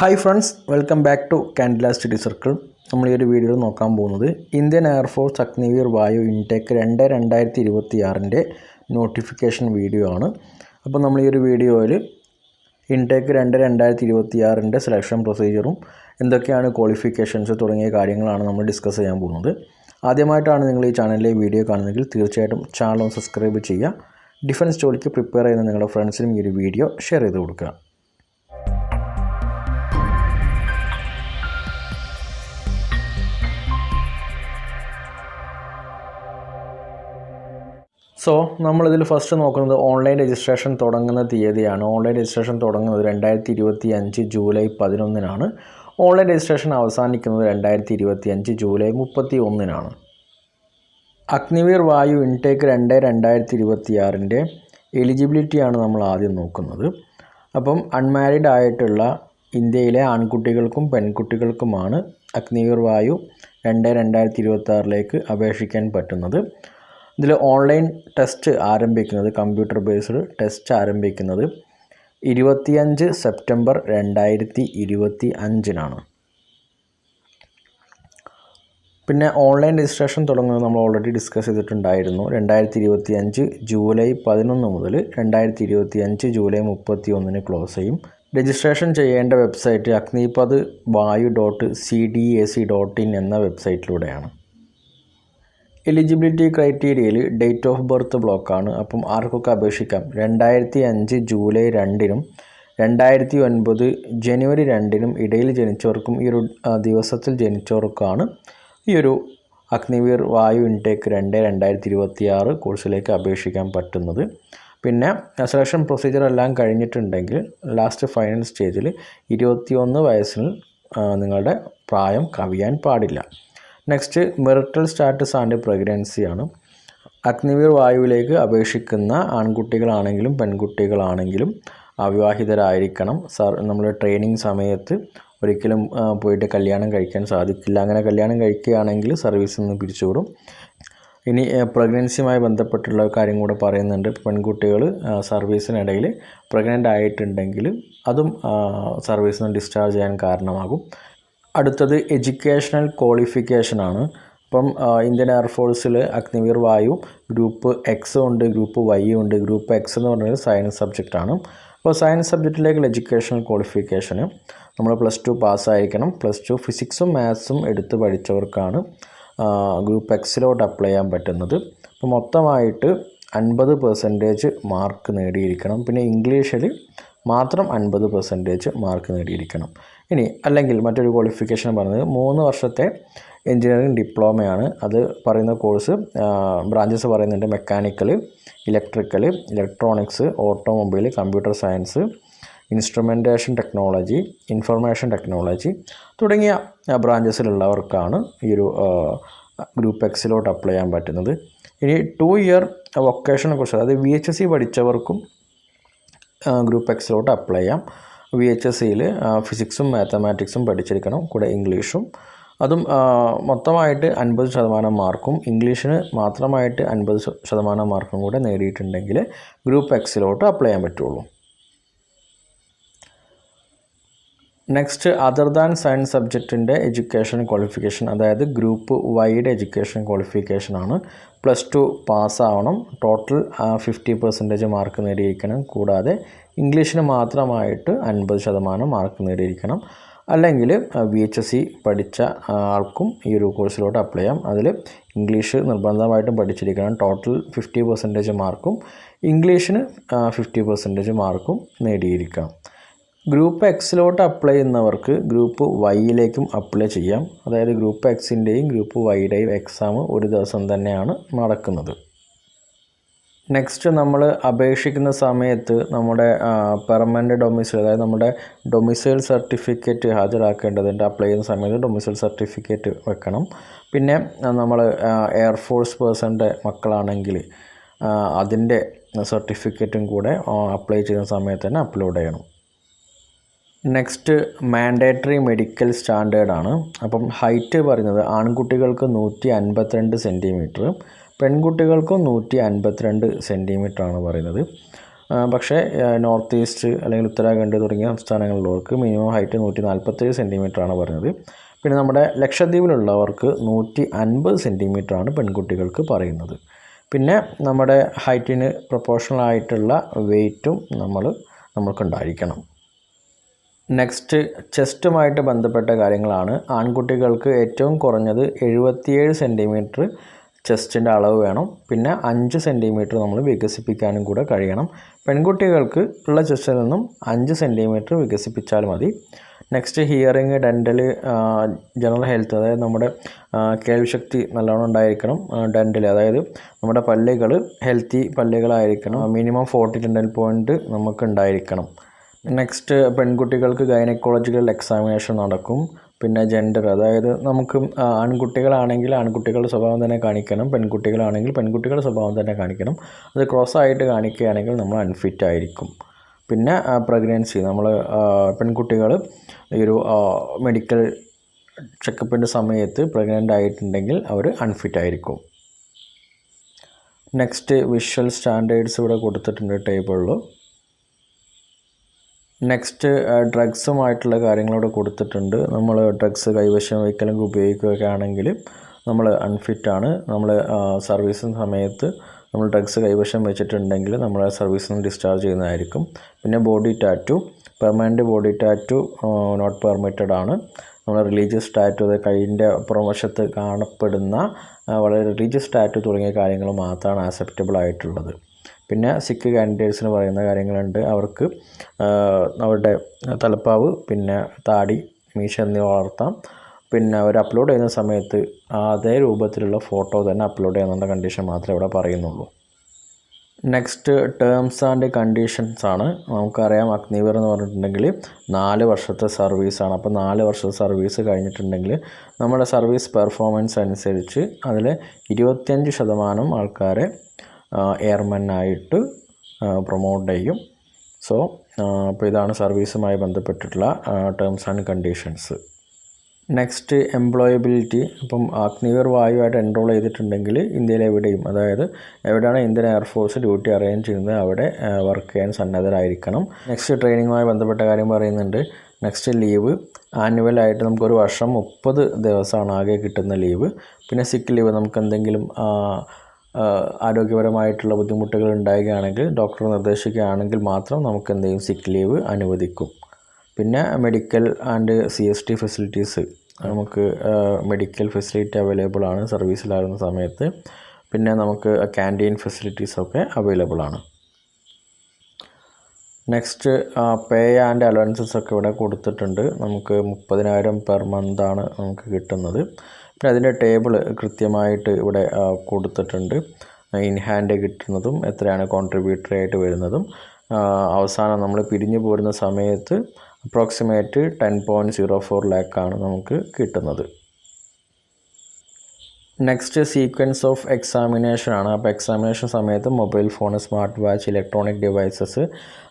Hi friends, welcome back to Candela Study Circle. നമ്മൾ ഈ ഒരു വീഡിയോയിൽ നോക്കാൻ പോകുന്നത് ഇന്ത്യൻ എയർഫോഴ്സ് അഗ്നിവീർ വായു ഇൻടേക്ക് 2026ൻ്റെ നോട്ടിഫിക്കേഷൻ വീഡിയോ ആണ്. അപ്പോൾ നമ്മൾ ഈ ഒരു വീഡിയോയിൽ ഇൻടേക്ക് 2026ൻ്റെ സെലക്ഷൻ പ്രൊസീജിയറും എന്തൊക്കെയാണ് ക്വാളിഫിക്കേഷൻസ് തുടങ്ങിയ കാര്യങ്ങളാണ് നമ്മൾ ഡിസ്കസ് ചെയ്യാൻ പോകുന്നത്. ആദ്യമായിട്ടാണ് നിങ്ങൾ ഈ ചാനലിലെ വീഡിയോ കാണുന്നതെങ്കിൽ തീർച്ചയായിട്ടും ചാനൽ സബ്സ്ക്രൈബ് ചെയ്യുക. ഡിഫൻസ് ജോലിക്ക് പ്രിപ്പയർ ചെയ്യുന്ന നിങ്ങളുടെ ഫ്രണ്ട്സിനും ഈ ഒരു വീഡിയോ ഷെയർ ചെയ്ത് കൊടുക്കുക. സോ നമ്മളിതിൽ ഫസ്റ്റ് നോക്കുന്നത് ഓൺലൈൻ രജിസ്ട്രേഷൻ തുടങ്ങുന്ന തീയതിയാണ്. ഓൺലൈൻ രജിസ്ട്രേഷൻ തുടങ്ങുന്നത് 2025 ജൂലൈ 11-നാണ്. ഓൺലൈൻ രജിസ്ട്രേഷൻ അവസാനിക്കുന്നത് 2025 ജൂലൈ 31-നാണ്. അഗ്നിവീർ വായു ഇൻടേക്ക് 2026ൻ്റെ എലിജിബിലിറ്റിയാണ് നമ്മൾ ആദ്യം നോക്കുന്നത്. അപ്പം അൺമാരീഡ് ആയിട്ടുള്ള ഇന്ത്യയിലെ ആൺകുട്ടികൾക്കും പെൺകുട്ടികൾക്കുമാണ് അഗ്നിവീർ വായു 2026ലേക്ക് അപേക്ഷിക്കാൻ പറ്റുന്നത്. ഇതിൽ ഓൺലൈൻ ടെസ്റ്റ് ആരംഭിക്കുന്നത്, കമ്പ്യൂട്ടർ ബേസ്ഡ് ടെസ്റ്റ് ആരംഭിക്കുന്നത് 25 സെപ്റ്റംബർ 2025-നാണ്. പിന്നെ ഓൺലൈൻ രജിസ്ട്രേഷൻ തുടങ്ങുന്നത് നമ്മൾ ഓൾറെഡി ഡിസ്കസ് ചെയ്തിട്ടുണ്ടായിരുന്നു. 2025 ജൂലൈ 11 മുതൽ 2025 ജൂലൈ 31-ന് ക്ലോസ് ചെയ്യും. രജിസ്ട്രേഷൻ ചെയ്യേണ്ട വെബ്സൈറ്റ് agnipadvayu.cdac.in എന്ന വെബ്സൈറ്റിലൂടെയാണ്. എലിജിബിലിറ്റി ക്രൈറ്റീരിയയിൽ ഡേറ്റ് ഓഫ് ബർത്ത് ബ്ലോക്കാണ്. അപ്പം ആർക്കൊക്കെ അപേക്ഷിക്കാം? 2005 ജൂലൈ 2-നും 2009 ജനുവരി 2-നും ഇടയിൽ ജനിച്ചവർക്കും ഈ ഒരു ദിവസത്തിൽ ജനിച്ചവർക്കാണ് ഈ ഒരു അഗ്നിവീർ വായു ഇൻടേക്ക് 2026 കോഴ്സിലേക്ക് അപേക്ഷിക്കാൻ പറ്റുന്നത്. പിന്നെ സെലക്ഷൻ പ്രൊസീജിയർ എല്ലാം കഴിഞ്ഞിട്ടുണ്ടെങ്കിൽ ലാസ്റ്റ് ഫൈനൽ സ്റ്റേജിൽ 21 വയസ്സിൽ നിങ്ങളുടെ പ്രായം കവിയാൻ പാടില്ല. നെക്സ്റ്റ് മെറിറ്റൽ സ്റ്റാറ്റസ് ആൻഡ് പ്രഗ്നൻസിയാണ്. അഗ്നിവീർ വായുവിലേക്ക് അപേക്ഷിക്കുന്ന ആൺകുട്ടികളാണെങ്കിലും പെൺകുട്ടികളാണെങ്കിലും അവിവാഹിതരായിരിക്കണം. നമ്മൾ ട്രെയിനിങ് സമയത്ത് ഒരിക്കലും പോയിട്ട് കല്യാണം കഴിക്കാൻ സാധിക്കില്ല. അങ്ങനെ കല്യാണം കഴിക്കുകയാണെങ്കിൽ സർവീസിൽ നിന്ന് പിരിച്ചുവിടും. ഇനി പ്രഗ്നൻസിയുമായി ബന്ധപ്പെട്ടുള്ള കാര്യം കൂടെ പറയുന്നുണ്ട്. പെൺകുട്ടികൾ സർവീസിനിടയിൽ പ്രഗ്നൻ്റ് ആയിട്ടുണ്ടെങ്കിൽ അതും സർവീസിൽ നിന്ന് ഡിസ്ചാർജ് ചെയ്യാൻ കാരണമാകും. അടുത്തത് എഡ്യൂക്കേഷണൽ ക്വാളിഫിക്കേഷനാണ്. അപ്പം ഇന്ത്യൻ എയർഫോഴ്സിൽ അഗ്നിവീർ വായു ഗ്രൂപ്പ് എക്സ് ഉണ്ട്, ഗ്രൂപ്പ് വൈ ഉണ്ട്. ഗ്രൂപ്പ് എക്സ് എന്ന് പറഞ്ഞാൽ സയൻസ് സബ്ജക്റ്റാണ്. അപ്പോൾ സയൻസ് സബ്ജക്റ്റിലേക്കുള്ള എഡ്യൂക്കേഷണൽ ക്വാളിഫിക്കേഷന് നമ്മൾ +2 പാസ്സായിരിക്കണം. +2 ഫിസിക്സും മാത്സും എടുത്ത് പഠിച്ചവർക്കാണ് ഗ്രൂപ്പ് എക്സിലോട്ട് അപ്ലൈ ചെയ്യാൻ പറ്റുന്നത്. അപ്പോൾ മൊത്തമായിട്ട് 50% മാർക്ക് നേടിയിരിക്കണം. പിന്നെ ഇംഗ്ലീഷിൽ മാത്രം 50% മാർക്ക് നേടിയിരിക്കണം. ഇനി അല്ലെങ്കിൽ മറ്റൊരു ക്വാളിഫിക്കേഷൻ പറയുന്നത് 3 വർഷത്തെ എഞ്ചിനീയറിംഗ് ഡിപ്ലോമയാണ്. അത് പറയുന്ന കോഴ്സ് ബ്രാഞ്ചസ് പറയുന്നുണ്ട്: mechanical, electrical, electronics, automobile, computer science, instrumentation technology, information technology തുടങ്ങിയ ബ്രാഞ്ചസിലുള്ളവർക്കാണ് ഈ ഒരു ഗ്രൂപ്പ് എക്സിലോട്ട് അപ്ലൈ ചെയ്യാൻ പറ്റുന്നത്. ഇനി 2 ഇയർ വൊക്കേഷണൽ കോഴ്സ്, അതായത് VHSC പഠിച്ചവർക്കും ഗ്രൂപ്പ് എക്സിലോട്ട് അപ്ലൈ ചെയ്യാം. VHSCയിൽ ഫിസിക്സും മാത്തമാറ്റിക്സും പഠിച്ചിരിക്കണം, കൂടെ ഇംഗ്ലീഷും. അതും മൊത്തമായിട്ട് 50% മാർക്കും ഇംഗ്ലീഷിന് മാത്രമായിട്ട് 50% മാർക്കും കൂടെ നേടിയിട്ടുണ്ടെങ്കിൽ ഗ്രൂപ്പ് എക്സിലോട്ട് അപ്ലൈ ചെയ്യാൻ പറ്റുള്ളൂ. നെക്സ്റ്റ് അതർ ദാൻ സയൻസ് സബ്ജക്റ്റിൻ്റെ എഡ്യൂക്കേഷൻ ക്വാളിഫിക്കേഷൻ, അതായത് ഗ്രൂപ്പ് വൈയുടെ എഡ്യൂക്കേഷൻ ക്വാളിഫിക്കേഷനാണ്. +2 പാസ്സാവണം, ടോട്ടൽ 50% മാർക്ക് നേടിയിരിക്കണം, കൂടാതെ ഇംഗ്ലീഷിന് മാത്രമായിട്ട് 50% മാർക്ക് നേടിയിരിക്കണം. അല്ലെങ്കിൽ VHSC പഠിച്ച ആൾക്കും ഈ ഒരു കോഴ്സിലോട്ട് അപ്ലൈ ചെയ്യാം. അതിൽ ഇംഗ്ലീഷ് നിർബന്ധമായിട്ടും പഠിച്ചിരിക്കണം. ടോട്ടൽ 50% മാർക്കും ഇംഗ്ലീഷിന് 50% മാർക്കും നേടിയിരിക്കണം. ഗ്രൂപ്പ് എക്സിലോട്ട് അപ്ലൈ ചെയ്യുന്നവർക്ക് ഗ്രൂപ്പ് വൈയിലേക്കും അപ്ലൈ ചെയ്യാം. അതായത് ഗ്രൂപ്പ് എക്സിൻ്റെയും ഗ്രൂപ്പ് വൈയുടെയും എക്സാം ഒരു ദിവസം തന്നെയാണ് നടക്കുന്നത്. നെക്സ്റ്റ് നമ്മൾ അപേക്ഷിക്കുന്ന സമയത്ത് നമ്മുടെ പെർമനൻ്റ് ഡൊമിസൈൽ, അതായത് നമ്മുടെ ഡൊമിസൈൽ സർട്ടിഫിക്കറ്റ് ഹാജരാക്കേണ്ടതുണ്ട്. അപ്ലൈ ചെയ്യുന്ന സമയത്ത് ഡൊമിസൈൽ സർട്ടിഫിക്കറ്റ് വെക്കണം. പിന്നെ നമ്മൾ എയർഫോഴ്സ് പേഴ്സൻ്റെ മക്കളാണെങ്കിൽ അതിൻ്റെ സർട്ടിഫിക്കറ്റും കൂടെ അപ്ലൈ ചെയ്യുന്ന സമയത്ത് തന്നെ അപ്ലോഡ് ചെയ്യണം. നെക്സ്റ്റ് മാൻഡേറ്ററി മെഡിക്കൽ സ്റ്റാൻഡേർഡാണ്. അപ്പം ഹൈറ്റ് പറയുന്നത് ആൺകുട്ടികൾക്ക് 152 സെൻറ്റിമീറ്റർ, പെൺകുട്ടികൾക്കും 152 സെൻറ്റിമീറ്ററാണ് പറയുന്നത്. പക്ഷേ നോർത്ത് ഈസ്റ്റ് അല്ലെങ്കിൽ ഉത്തരാഖണ്ഡ് തുടങ്ങിയ സംസ്ഥാനങ്ങളിലുള്ളവർക്ക് മിനിമം ഹൈറ്റ് 147 സെൻറ്റിമീറ്ററാണ് പറഞ്ഞത്. പിന്നെ നമ്മുടെ ലക്ഷദ്വീപിലുള്ളവർക്ക് 150 സെൻറ്റിമീറ്ററാണ് പെൺകുട്ടികൾക്ക് പറയുന്നത്. പിന്നെ നമ്മുടെ ഹൈറ്റിന് പ്രൊപ്പോർഷണൽ ആയിട്ടുള്ള വെയ്റ്റും നമ്മൾക്കുണ്ടായിരിക്കണം. നെക്സ്റ്റ് ചെസ്റ്റുമായിട്ട് ബന്ധപ്പെട്ട കാര്യങ്ങളാണ്. ആൺകുട്ടികൾക്ക് ഏറ്റവും കുറഞ്ഞത് 77 സെൻറ്റിമീറ്റർ ചെസ്റ്റിൻ്റെ അളവ് വേണം. പിന്നെ 5 സെൻറ്റിമീറ്റർ നമ്മൾ വികസിപ്പിക്കാനും കൂടെ കഴിയണം. പെൺകുട്ടികൾക്ക് ഉള്ള ചെസ്റ്റിൽ നിന്നും 5 സെൻറ്റിമീറ്റർ വികസിപ്പിച്ചാൽ മതി. Next hearing, dental, general health, അതായത് നമ്മുടെ കേൾവിശക്തി നല്ലോണം ഉണ്ടായിരിക്കണം. ഡെൻ്റൽ, അതായത് നമ്മുടെ പല്ലുകൾ ഹെൽത്തി പല്ലുകളായിരിക്കണം. മിനിമം 40 ഡെൻ്റൽ പോയിൻ്റ് നമുക്ക് ഉണ്ടായിരിക്കണം. നെക്സ്റ്റ് പെൺകുട്ടികൾക്ക് ഗൈനക്കോളജിക്കൽ എക്സാമിനേഷൻ നടക്കും. പിന്നെ ജെൻഡർ, അതായത് നമുക്ക് ആൺകുട്ടികളാണെങ്കിൽ ആൺകുട്ടികളുടെ സ്വഭാവം തന്നെ കാണിക്കണം, പെൺകുട്ടികളാണെങ്കിൽ പെൺകുട്ടികളുടെ സ്വഭാവം തന്നെ കാണിക്കണം. അത് ക്രോസ് ആയിട്ട് കാണിക്കുകയാണെങ്കിൽ നമ്മൾ അൺഫിറ്റ് ആയിരിക്കും. പിന്നെ പ്രഗ്നൻസി, നമ്മൾ പെൺകുട്ടികൾ ഈ ഒരു മെഡിക്കൽ ചെക്കപ്പിൻ്റെ സമയത്ത് പ്രഗ്നൻ്റ് ആയിട്ടുണ്ടെങ്കിൽ അവർ അൺഫിറ്റ് ആയിരിക്കും. നെക്സ്റ്റ് വിഷ്വൽ സ്റ്റാൻഡേർഡ്സ് ഇവിടെ കൊടുത്തിട്ടുണ്ട് ടേബിളിൽ. നെക്സ്റ്റ് ഡ്രഗ്സുമായിട്ടുള്ള കാര്യങ്ങളോട് കൊടുത്തിട്ടുണ്ട്. നമ്മൾ ഡ്രഗ്സ് കൈവശം വയ്ക്കലെങ്കിൽ ഉപയോഗിക്കുകയൊക്കെ ആണെങ്കിൽ നമ്മൾ അൺഫിറ്റാണ്. നമ്മൾ സർവീസിന് സമയത്ത് നമ്മൾ ഡ്രഗ്സ് കൈവശം വെച്ചിട്ടുണ്ടെങ്കിൽ നമ്മളെ സർവീസിൽ നിന്ന് ഡിസ്ചാർജ് ചെയ്യുന്നതായിരിക്കും. പിന്നെ body tattoo, permanent body tattoo not permitted ആണ്. നമ്മൾ റിലീജിയസ് ടാറ്റു, അതായത് കൈയിൻ്റെ പുറംവശത്ത് കാണപ്പെടുന്ന വളരെ റിലീജിയസ് ടാറ്റു തുടങ്ങിയ കാര്യങ്ങൾ മാത്രമാണ് ആക്സെപ്റ്റബിൾ ആയിട്ടുള്ളത്. പിന്നെ സിക്ക് കാൻഡിഡേറ്റ്സിന് പറയുന്ന കാര്യങ്ങളുണ്ട്. അവർക്ക് അവരുടെ തലപ്പാവ്, പിന്നെ താടി, മീശ എന്നിവ വളർത്താം. പിന്നെ അവർ അപ്ലോഡ് ചെയ്യുന്ന സമയത്ത് അതേ രൂപത്തിലുള്ള ഫോട്ടോ തന്നെ അപ്ലോഡ് ചെയ്യുന്ന കണ്ടീഷൻ മാത്രമേ ഇവിടെ പറയുന്നുള്ളൂ. നെക്സ്റ്റ് ടേംസ് ആൻഡ് കണ്ടീഷൻസ് ആണ്. നമുക്കറിയാം അഗ്നിവീർ എന്ന് പറഞ്ഞിട്ടുണ്ടെങ്കിൽ 4 വർഷത്തെ സർവീസാണ്. അപ്പോൾ 4 വർഷത്തെ സർവീസ് കഴിഞ്ഞിട്ടുണ്ടെങ്കിൽ നമ്മുടെ സർവീസ് പെർഫോമൻസ് അനുസരിച്ച് അതിൽ 25% ആൾക്കാരെ എയർമെന്നായിട്ട് പ്രൊമോട്ട് ചെയ്യും. സോ അപ്പോൾ ഇതാണ് സർവീസുമായി ബന്ധപ്പെട്ടിട്ടുള്ള terms and conditions. Next employability. അപ്പം അഗ്നിവീർ വായുവായിട്ട് എൻറോൾ ചെയ്തിട്ടുണ്ടെങ്കിൽ ഇന്ത്യയിൽ എവിടെയും, അതായത് എവിടെയാണ് ഇന്ത്യൻ എയർഫോഴ്സ് ഡ്യൂട്ടി അറേഞ്ച് ചെയ്യുന്നത് അവിടെ വർക്ക് ചെയ്യാൻ സന്നദ്ധരായിരിക്കണം. നെക്സ്റ്റ് ട്രെയിനിങ്ങുമായി ബന്ധപ്പെട്ട കാര്യം പറയുന്നുണ്ട്. നെക്സ്റ്റ് ലീവ്, ആനുവലായിട്ട് നമുക്കൊരു വർഷം 30 ദിവസമാണ് ആകെ കിട്ടുന്ന ലീവ്. പിന്നെ സിക്ക് ലീവ്, നമുക്ക് എന്തെങ്കിലും ആരോഗ്യപരമായിട്ടുള്ള ബുദ്ധിമുട്ടുകൾ ഉണ്ടാവുകയാണെങ്കിൽ ഡോക്ടർ നിർദ്ദേശിക്കുകയാണെങ്കിൽ മാത്രം നമുക്ക് എന്തെങ്കിലും സിക്ക് ലീവ് അനുവദിക്കും. പിന്നെ മെഡിക്കൽ ആൻഡ് CST ഫെസിലിറ്റീസ്, നമുക്ക് മെഡിക്കൽ ഫെസിലിറ്റി അവൈലബിൾ ആണ് സർവീസിലാകുന്ന സമയത്ത്. പിന്നെ നമുക്ക് ക്യാൻറ്റീൻ ഫെസിലിറ്റീസൊക്കെ അവൈലബിൾ ആണ്. നെക്സ്റ്റ് പേ ആൻഡ് അലവൻസസ് ഒക്കെ ഇവിടെ കൊടുത്തിട്ടുണ്ട്. നമുക്ക് 30,000 പെർ മന്താണ് നമുക്ക് കിട്ടുന്നത്. പിന്നെ അതിൻ്റെ ടേബിൾ കൃത്യമായിട്ട് ഇവിടെ കൊടുത്തിട്ടുണ്ട്. ഇൻ ഹാൻഡ് കിട്ടുന്നതും എത്രയാണ് കോൺട്രിബ്യൂട്ടറി ആയിട്ട് വരുന്നതും. അവസാനം നമ്മൾ പിരിഞ്ഞു പോരുന്ന സമയത്ത് അപ്രോക്സിമേറ്റ് 10.04 ലാക്കാണ് നമുക്ക് കിട്ടുന്നത്. നെക്സ്റ്റ് സീക്വൻസ് ഓഫ് എക്സാമിനേഷൻ ആണ്. അപ്പോൾ എക്സാമിനേഷൻ സമയത്ത് mobile phone, smart watch, electronic devices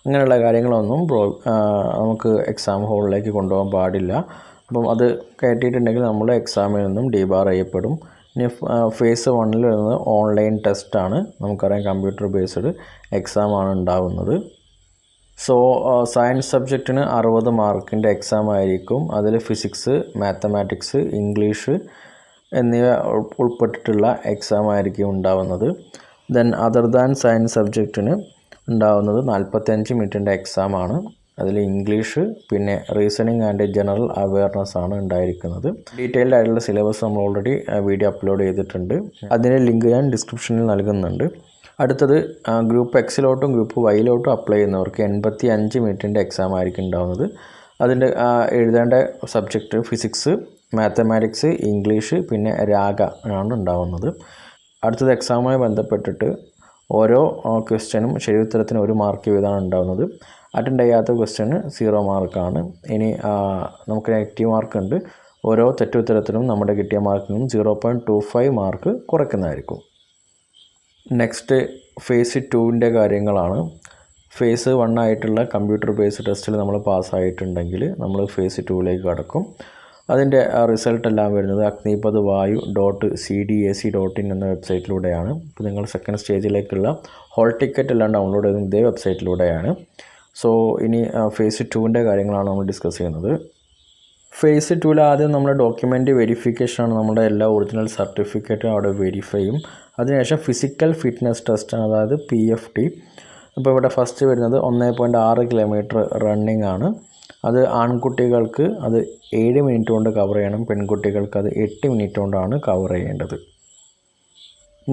അങ്ങനെയുള്ള കാര്യങ്ങളൊന്നും നമുക്ക് എക്സാം ഹോളിലേക്ക് കൊണ്ടുപോകാൻ പാടില്ല. അപ്പം അത് കയറ്റിയിട്ടുണ്ടെങ്കിൽ നമ്മൾ എക്സാമിൽ നിന്നും ഡീബാർ ചെയ്യപ്പെടും. ഇനി ഫേസ് 1 വരുന്നത് ഓൺലൈൻ ടെസ്റ്റാണ്. നമുക്കറിയാം കമ്പ്യൂട്ടർ ബേസ്ഡ് എക്സാമാണ് ഉണ്ടാവുന്നത്. സോ സയൻസ് സബ്ജക്റ്റിന് 60 മാർക്കിൻ്റെ എക്സാം ആയിരിക്കും. അതിൽ ഫിസിക്സ്, മാത്തമാറ്റിക്സ്, ഇംഗ്ലീഷ് എന്നിവ ഉൾപ്പെട്ടിട്ടുള്ള എക്സാം ആയിരിക്കും ഉണ്ടാവുന്നത്. ദെൻ അതർ ദാൻ സയൻസ് സബ്ജക്റ്റിന് ഉണ്ടാവുന്നത് 45 മിനിറ്റിൻ്റെ എക്സാമാണ്. അതിൽ ഇംഗ്ലീഷ്, പിന്നെ റീസണിങ് ആൻഡ് ജനറൽ അവെയർനെസ് ആണ് ഉണ്ടായിരിക്കുന്നത്. ഡീറ്റെയിൽഡ് ആയിട്ടുള്ള സിലബസ് നമ്മൾ ഓൾറെഡി വീഡിയോ അപ്ലോഡ് ചെയ്തിട്ടുണ്ട്. അതിൻ്റെ ലിങ്ക് ഞാൻ ഡിസ്ക്രിപ്ഷനിൽ നൽകുന്നുണ്ട്. അടുത്തത് ഗ്രൂപ്പ് എക്സിലോട്ടും ഗ്രൂപ്പ് വൈയിലോട്ടും അപ്ലൈ ചെയ്യുന്നവർക്ക് 85 മിനിറ്റിൻ്റെ എക്സാം ആയിരിക്കും ഉണ്ടാവുന്നത്. അതിൻ്റെ എഴുതേണ്ട സബ്ജക്റ്റ് ഫിസിക്സ്, മാത്തമാറ്റിക്സ്, ഇംഗ്ലീഷ്, പിന്നെ രാഗ ആണ് ഉണ്ടാവുന്നത്. അടുത്തത് എക്സാമുമായി ബന്ധപ്പെട്ടിട്ട് ഓരോ ക്വസ്റ്റ്യനും ശരി ഉത്തരത്തിന് 1 മാർക്ക് വീതമാണ് ഉണ്ടാവുന്നത്. അറ്റൻഡ് ചെയ്യാത്ത ക്വസ്റ്റ്യന് 0 മാർക്കാണ്. ഇനി നമുക്ക് നെഗറ്റീവ് മാർക്ക് ഉണ്ട്. ഓരോ തെറ്റുത്തരത്തിനും നമ്മുടെ കിട്ടിയ മാർക്കിൽ നിന്നും 0.25 മാർക്ക് കുറയ്ക്കുന്നതായിരിക്കും. നെക്സ്റ്റ് ഫേസ് 2ൻ്റെ കാര്യങ്ങളാണ്. ഫേസ് 1 ആയിട്ടുള്ള കമ്പ്യൂട്ടർ ബേസ്ഡ് ടെസ്റ്റിൽ നമ്മൾ പാസ്സായിട്ടുണ്ടെങ്കിൽ നമ്മൾ ഫേസ് 2ലേക്ക് കടക്കും. അതിൻ്റെ റിസൾട്ട് എല്ലാം വരുന്നത് agnipathvayu.cdac.in എന്ന വെബ്സൈറ്റിലൂടെയാണ്. ഇപ്പോൾ നിങ്ങൾ സെക്കൻഡ് സ്റ്റേജിലേക്കുള്ള ഹോൾ ടിക്കറ്റ് എല്ലാം ഡൗൺലോഡ് ചെയ്യുന്നത് ഇതേ വെബ്സൈറ്റിലൂടെയാണ്. സോ ഇനി ഫേസ് 2ൻ്റെ കാര്യങ്ങളാണ് നമ്മൾ ഡിസ്കസ് ചെയ്യുന്നത്. ഫേസ് 2ൽ ആദ്യം നമ്മുടെ ഡോക്യുമെൻ്റ് വെരിഫിക്കേഷനാണ്. നമ്മുടെ എല്ലാ ഒറിജിനൽ സർട്ടിഫിക്കറ്റും അവിടെ വെരിഫൈ ചെയ്യും. അതിനുശേഷം ഫിസിക്കൽ ഫിറ്റ്നസ് ടെസ്റ്റ്, അതായത് PFT. ഇപ്പോൾ ഇവിടെ ഫസ്റ്റ് വരുന്നത് 1.6 കിലോമീറ്റർ റണ്ണിങ് ആണ്. അത് ആൺകുട്ടികൾക്ക് അത് 7 മിനിറ്റ് കൊണ്ട് കവർ ചെയ്യണം, പെൺകുട്ടികൾക്ക് അത് 8 മിനിറ്റ് കൊണ്ടാണ് കവർ ചെയ്യേണ്ടത്.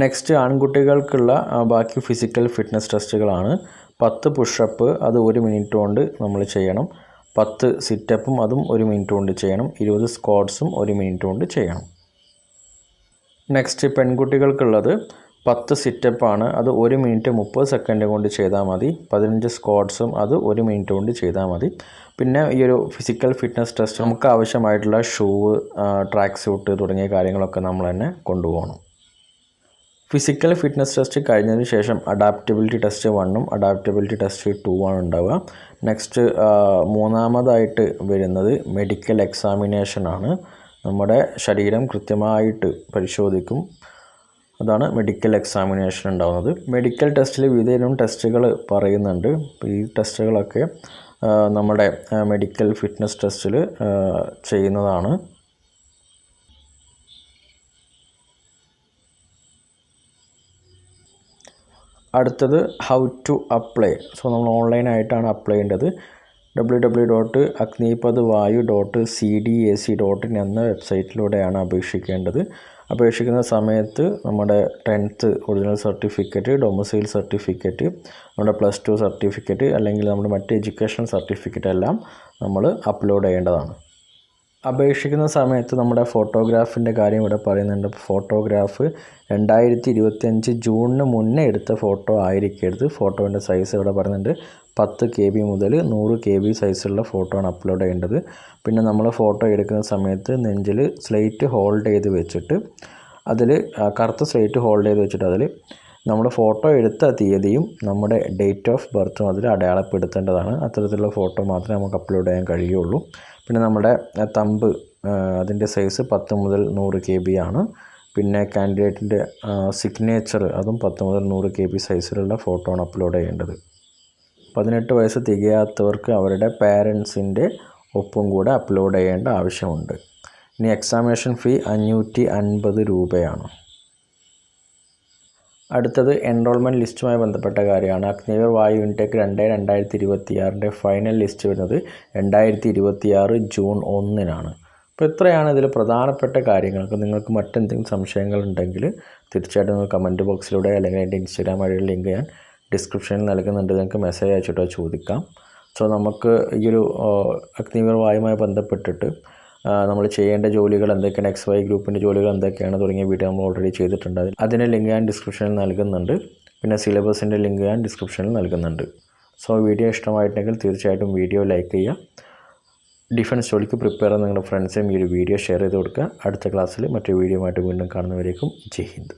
നെക്സ്റ്റ് ആൺകുട്ടികൾക്കുള്ള ബാക്കി ഫിസിക്കൽ ഫിറ്റ്നസ് ടെസ്റ്റുകളാണ്. 10 പുഷപ്പ് അത് 1 മിനിറ്റ് കൊണ്ട് നമ്മൾ ചെയ്യണം. 10 സിറ്റപ്പും അതും 1 മിനിറ്റ് കൊണ്ട് ചെയ്യണം. 20 സ്ക്വാട്സും 1 മിനിറ്റ് കൊണ്ട് ചെയ്യണം. നെക്സ്റ്റ് പെൺകുട്ടികൾക്കുള്ളത് 10 സിറ്റപ്പാണ്. അത് 1 മിനിറ്റ് 30 സെക്കൻഡ് കൊണ്ട് ചെയ്താൽ മതി. 15 സ്ക്വാട്സും അത് 1 മിനിറ്റ് കൊണ്ട് ചെയ്താൽ മതി. പിന്നെ ഈ ഒരു ഫിസിക്കൽ ഫിറ്റ്നസ് ടെസ്റ്റ് നമുക്ക് ആവശ്യമായിട്ടുള്ള ഷൂ, ട്രാക്ക് സ്യൂട്ട് തുടങ്ങിയ കാര്യങ്ങളൊക്കെ നമ്മൾ തന്നെ കൊണ്ടുപോകണം. ഫിസിക്കൽ ഫിറ്റ്നസ് ടെസ്റ്റ് കഴിഞ്ഞതിന് ശേഷം അഡാപ്റ്റബിലിറ്റി ടെസ്റ്റ് 1ഉം അഡാപ്റ്റബിലിറ്റി ടെസ്റ്റ് 2ആണ് ഉണ്ടാവുക. നെക്സ്റ്റ് മൂന്നാമതായിട്ട് വരുന്നത് മെഡിക്കൽ എക്സാമിനേഷനാണ്. നമ്മുടെ ശരീരം കൃത്യമായിട്ട് പരിശോധിക്കും. അതാണ് മെഡിക്കൽ എക്സാമിനേഷൻ ഉണ്ടാകുന്നത്. മെഡിക്കൽ ടെസ്റ്റിൽ വിവിധയിലും ടെസ്റ്റുകൾ പറയുന്നുണ്ട്. ഈ ടെസ്റ്റുകളൊക്കെ നമ്മുടെ മെഡിക്കൽ ഫിറ്റ്നസ് ടെസ്റ്റിൽ ചെയ്യുന്നതാണ്. അടുത്തത് ഹൗ ടു അപ്ലൈ. സോ നമ്മൾ ഓൺലൈനായിട്ടാണ് അപ്ലൈ ചെയ്യേണ്ടത്. www.agnipathvayu.cdac.in എന്ന വെബ്സൈറ്റിലൂടെയാണ് അപേക്ഷിക്കേണ്ടത്. അപേക്ഷിക്കുന്ന സമയത്ത് നമ്മുടെ 10th original certificate, domicile certificate, നമ്മുടെ +2 സർട്ടിഫിക്കറ്റ് അല്ലെങ്കിൽ നമ്മുടെ മറ്റ് എഡ്യൂക്കേഷൻ സർട്ടിഫിക്കറ്റ് എല്ലാം നമ്മൾ അപ്ലോഡ് ചെയ്യേണ്ടതാണ്. അപേക്ഷിക്കുന്ന സമയത്ത് നമ്മുടെ ഫോട്ടോഗ്രാഫിൻ്റെ കാര്യം ഇവിടെ പറയുന്നുണ്ട്. ഫോട്ടോഗ്രാഫ് 2025 ജൂണിന് മുന്നേ എടുത്ത ഫോട്ടോ ആയിരിക്കരുത്. ഫോട്ടോൻ്റെ സൈസ് ഇവിടെ പറയുന്നുണ്ട് 10 KB മുതൽ 100 KB സൈസുള്ള ഫോട്ടോ ആണ് അപ്ലോഡ് ചെയ്യേണ്ടത്. പിന്നെ നമ്മൾ ഫോട്ടോ എടുക്കുന്ന സമയത്ത് നെഞ്ചിൽ സ്ലേറ്റ് ഹോൾഡ് ചെയ്ത് വെച്ചിട്ട് അതിൽ കറുത്ത സ്ലേറ്റ് ഹോൾഡ് ചെയ്ത് വെച്ചിട്ട് അതിൽ നമ്മൾ ഫോട്ടോ എടുത്ത തീയതിയും നമ്മുടെ ഡേറ്റ് ഓഫ് ബർത്തും അതിൽ അടയാളപ്പെടുത്തേണ്ടതാണ്. അത്തരത്തിലുള്ള ഫോട്ടോ മാത്രമേ നമുക്ക് അപ്ലോഡ് ചെയ്യാൻ കഴിയുള്ളൂ. പിന്നെ നമ്മുടെ തമ്പ് അതിൻ്റെ സൈസ് 10 മുതൽ 100 KB ആണ്. പിന്നെ കാൻഡിഡേറ്റിൻ്റെ സിഗ്നേച്ചർ അതും 10 മുതൽ 100 KB സൈസിലുള്ള ഫോട്ടോ ആണ് അപ്ലോഡ് ചെയ്യേണ്ടത്. 18 വയസ്സ് തികയാത്തവർക്ക് അവരുടെ പാരൻസിൻ്റെ ഒപ്പും കൂടെ അപ്ലോഡ് ചെയ്യേണ്ട ആവശ്യമുണ്ട്. ഇനി എക്സാമിനേഷൻ ഫീ 550 രൂപയാണ്. അടുത്തത് എൻറോൾമെൻറ്റ് ലിസ്റ്റുമായി ബന്ധപ്പെട്ട കാര്യമാണ്. അഗ്നിവീർ വായു ഇൻടേക്ക് 2026 ഫൈനൽ ലിസ്റ്റ് വരുന്നത് 2026 ജൂൺ 1-നാണ്. അപ്പോൾ ഇത്രയാണ് ഇതിൽ പ്രധാനപ്പെട്ട കാര്യങ്ങൾ. നിങ്ങൾക്ക് മറ്റെന്തെങ്കിലും സംശയങ്ങളുണ്ടെങ്കിൽ തീർച്ചയായിട്ടും നിങ്ങൾ കമൻറ്റ് ബോക്സിലൂടെ അല്ലെങ്കിൽ എൻ്റെ ഇൻസ്റ്റാഗ്രാം വഴിയുള്ള ലിങ്ക് ഞാൻ ഡിസ്ക്രിപ്ഷനിൽ നൽകുന്നുണ്ട്. നിങ്ങൾക്ക് മെസ്സേജ് അയച്ചിട്ടോ ചോദിക്കാം. സോ നമുക്ക് ഈ ഒരു അഗ്നിവീർ വായുമായി ബന്ധപ്പെട്ടിട്ട് നമ്മൾ ചെയ്യേണ്ട ജോലികൾ എന്തൊക്കെയാണ്, XY ഗ്രൂപ്പിൻ്റെ ജോലികൾ എന്തൊക്കെയാണ് തുടങ്ങിയ വീഡിയോ നമ്മൾ ഓൾറെഡി ചെയ്തിട്ടുണ്ട്. അതിൻ്റെ ലിങ്ക് ഞാൻ ഡിസ്ക്രിപ്ഷനിൽ നൽകുന്നുണ്ട്. പിന്നെ സിലബസിൻ്റെ ലിങ്ക് ഞാൻ ഡിസ്ക്രിപ്ഷനിൽ നൽകുന്നുണ്ട്. സോ വീഡിയോ ഇഷ്ടമായിട്ടുണ്ടെങ്കിൽ തീർച്ചയായിട്ടും വീഡിയോ ലൈക്ക് ചെയ്യുക. ഡിഫൻസ് ജോലിക്ക് പ്രിപ്പയർ ചെയ്യുന്ന നിങ്ങളുടെ ഫ്രണ്ട്സിനും ഈ ഒരു വീഡിയോ ഷെയർ ചെയ്ത് കൊടുക്കുക. അടുത്ത ക്ലാസ്സിൽ മറ്റൊരു വീഡിയോ ആയിട്ട് വീണ്ടും കാണുന്നവരേക്കും ജയ് ഹിന്ദ്.